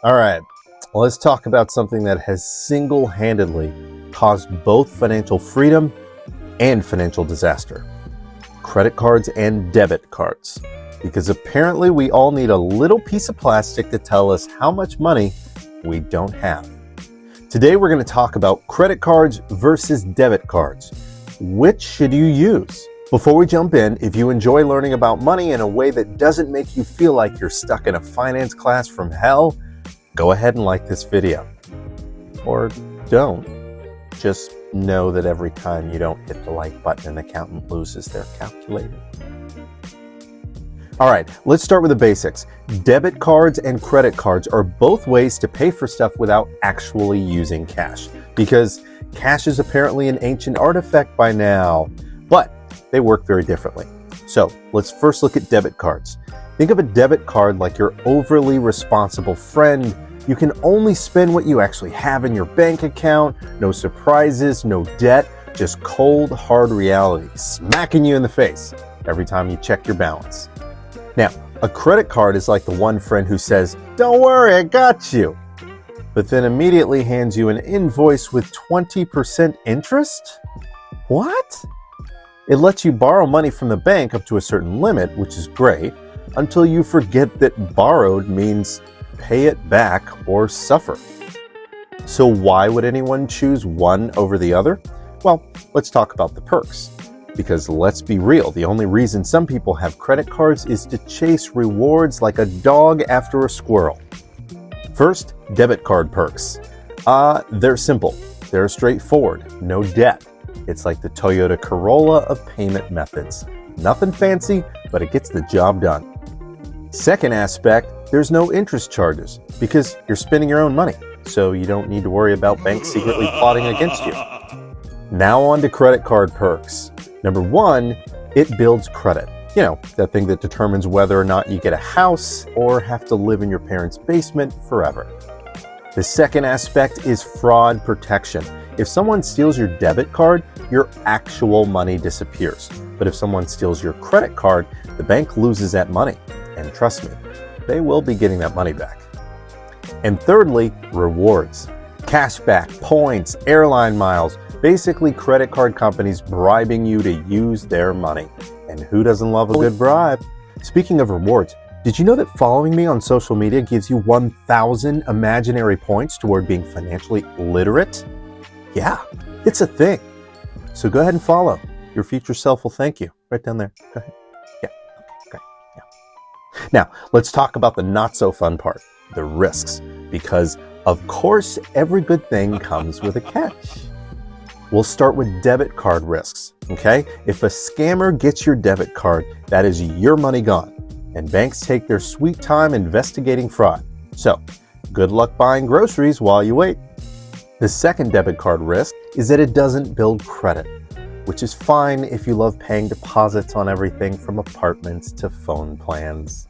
All right, let's talk about something that has single-handedly caused both financial freedom and financial disaster. Credit cards and debit cards. Because apparently we all need a little piece of plastic to tell us how much money we don't have. Today we're going to talk about credit cards versus debit cards. Which should you use? Before we jump in, if you enjoy learning about money in a way that doesn't make you feel like you're stuck in a finance class from hell, go ahead and like this video. Or don't. Just know that every time you don't hit the like button, an accountant loses their calculator. All right, let's start with the basics. Debit cards and credit cards are both ways to pay for stuff without actually using cash, because cash is apparently an ancient artifact by now, but they work very differently. So let's first look at debit cards. Think of a debit card like your overly responsible friend. You can only spend what you actually have in your bank account. No surprises, no debt, just cold, hard reality smacking you in the face every time you check your balance. Now, a credit card is like the one friend who says, "Don't worry, I got you," but then immediately hands you an invoice with 20% interest? What? It lets you borrow money from the bank up to a certain limit, which is great, until you forget that borrowed means pay it back or suffer. So why would anyone choose one over the other? Well, let's talk about the perks. Because let's be real, the only reason some people have credit cards is to chase rewards like a dog after a squirrel. First, debit card perks. They're simple. They're straightforward. No debt. It's like the Toyota Corolla of payment methods. Nothing fancy, but it gets the job done. Second aspect, there's no interest charges because you're spending your own money, so you don't need to worry about banks secretly plotting against you. Now on to credit card perks. Number one, it builds credit. You know, that thing that determines whether or not you get a house or have to live in your parents' basement forever. The second aspect is fraud protection. If someone steals your debit card, your actual money disappears. But if someone steals your credit card, the bank loses that money. And trust me, they will be getting that money back. And thirdly, rewards. Cashback, points, airline miles, basically credit card companies bribing you to use their money. And who doesn't love a good bribe? Speaking of rewards, did you know that following me on social media gives you 1,000 imaginary points toward being financially literate? Yeah, it's a thing. So go ahead and follow. Your future self will thank you. Right down there. Go ahead. Yeah. Okay. Yeah. Now, let's talk about the not so fun part, the risks. Because, of course, every good thing comes with a catch. We'll start with debit card risks, okay? If a scammer gets your debit card, that is your money gone. And banks take their sweet time investigating fraud. So, good luck buying groceries while you wait. The second debit card risk is that it doesn't build credit, which is fine if you love paying deposits on everything from apartments to phone plans.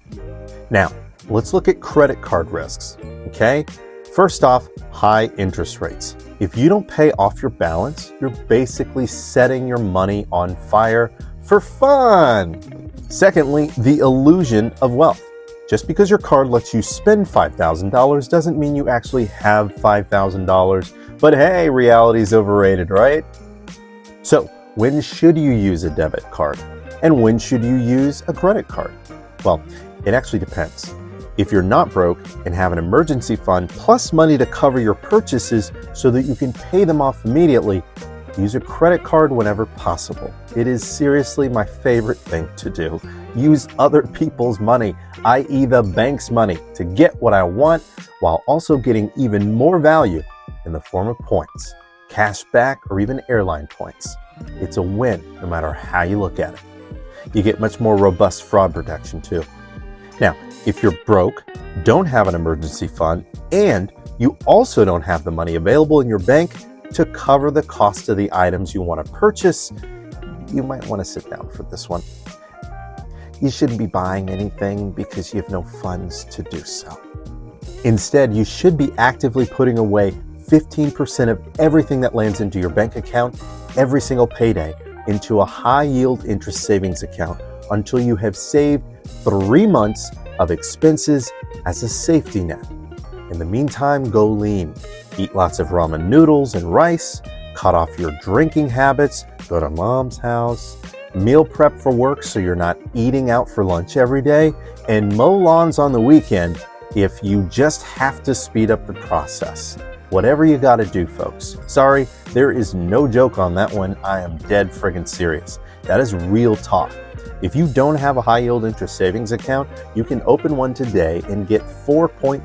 Now, let's look at credit card risks, okay? First off, high interest rates. If you don't pay off your balance, you're basically setting your money on fire for fun. Secondly, the illusion of wealth. Just because your card lets you spend $5,000 doesn't mean you actually have $5,000. But hey, reality's overrated, right? So, when should you use a debit card? And when should you use a credit card? Well, it actually depends. If you're not broke and have an emergency fund plus money to cover your purchases so that you can pay them off immediately, use a credit card whenever possible. It is seriously my favorite thing to do. Use other people's money, i.e. the bank's money, to get what I want while also getting even more value in the form of points, cash back, or even airline points. It's a win no matter how you look at it. You get much more robust fraud protection too. Now, if you're broke, don't have an emergency fund, and you also don't have the money available in your bank to cover the cost of the items you want to purchase, you might want to sit down for this one. You shouldn't be buying anything because you have no funds to do so. Instead, you should be actively putting away 15% of everything that lands into your bank account every single payday into a high-yield interest savings account until you have saved 3 months of expenses as a safety net. In the meantime, go lean. Eat lots of ramen noodles and rice, cut off your drinking habits, go to mom's house, meal prep for work so you're not eating out for lunch every day, and mow lawns on the weekend if you just have to speed up the process. Whatever you gotta do, folks. Sorry, there is no joke on that one. I am dead friggin' serious. That is real talk. If you don't have a high yield interest savings account, you can open one today and get 4.5%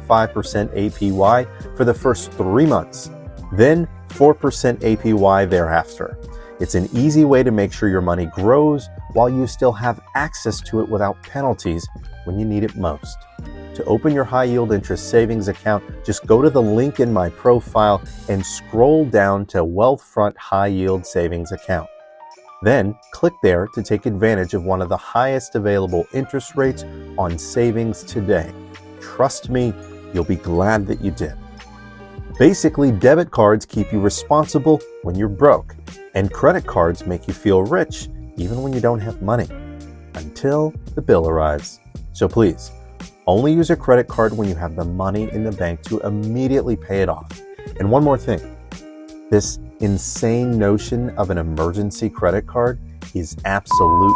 APY for the first 3 months, then 4% APY thereafter. It's an easy way to make sure your money grows while you still have access to it without penalties when you need it most. To open your high yield interest savings account, just go to the link in my profile and scroll down to Wealthfront High Yield Savings Account. Then click there to take advantage of one of the highest available interest rates on savings today. Trust me, you'll be glad that you did. Basically, debit cards keep you responsible when you're broke, and credit cards make you feel rich even when you don't have money, until the bill arrives. So please, only use a credit card when you have the money in the bank to immediately pay it off. And one more thing, this insane notion of an emergency credit card is absolute.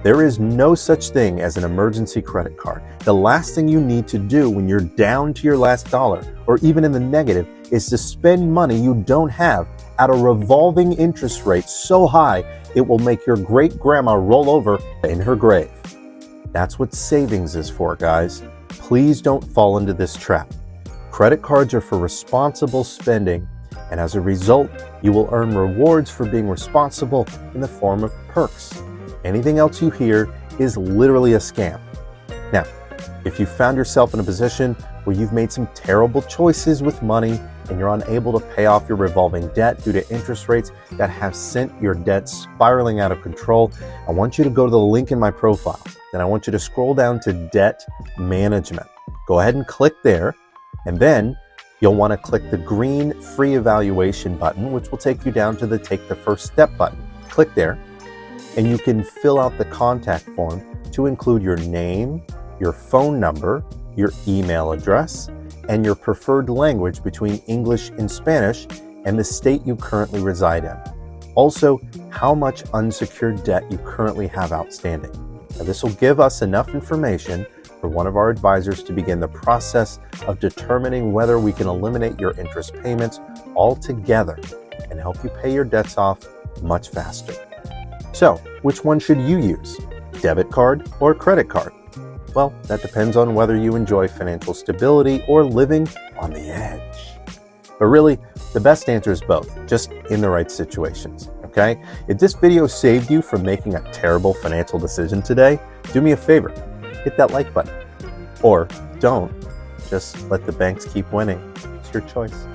There is no such thing as an emergency credit card. The last thing you need to do when you're down to your last dollar or even in the negative is to spend money you don't have at a revolving interest rate so high it will make your great grandma roll over in her grave. That's what savings is for, guys. Please don't fall into this trap. Credit cards are for responsible spending, and as a result, you will earn rewards for being responsible in the form of perks. Anything else you hear is literally a scam. Now, if you found yourself in a position where you've made some terrible choices with money and you're unable to pay off your revolving debt due to interest rates that have sent your debt spiraling out of control, I want you to go to the link in my profile. Then I want you to scroll down to Debt Management. Go ahead and click there, and then you'll want to click the green free evaluation button, which will take you down to the Take the First Step button. Click there, and you can fill out the contact form to include your name, your phone number, your email address, and your preferred language between English and Spanish and the state you currently reside in. Also, how much unsecured debt you currently have outstanding. Now, this will give us enough information for one of our advisors to begin the process of determining whether we can eliminate your interest payments altogether and help you pay your debts off much faster. So, which one should you use? Debit card or credit card? Well, that depends on whether you enjoy financial stability or living on the edge. But really, the best answer is both, just in the right situations, okay? If this video saved you from making a terrible financial decision today, do me a favor, hit that like button. Or don't, just let the banks keep winning. It's your choice.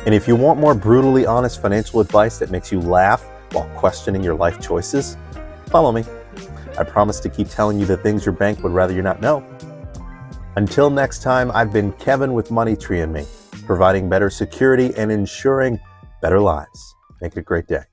And if you want more brutally honest financial advice that makes you laugh while questioning your life choices, follow me. I promise to keep telling you the things your bank would rather you not know. Until next time, I've been Kevin with MoneyTreeAndMe, providing better security and ensuring better lives. Make it a great day.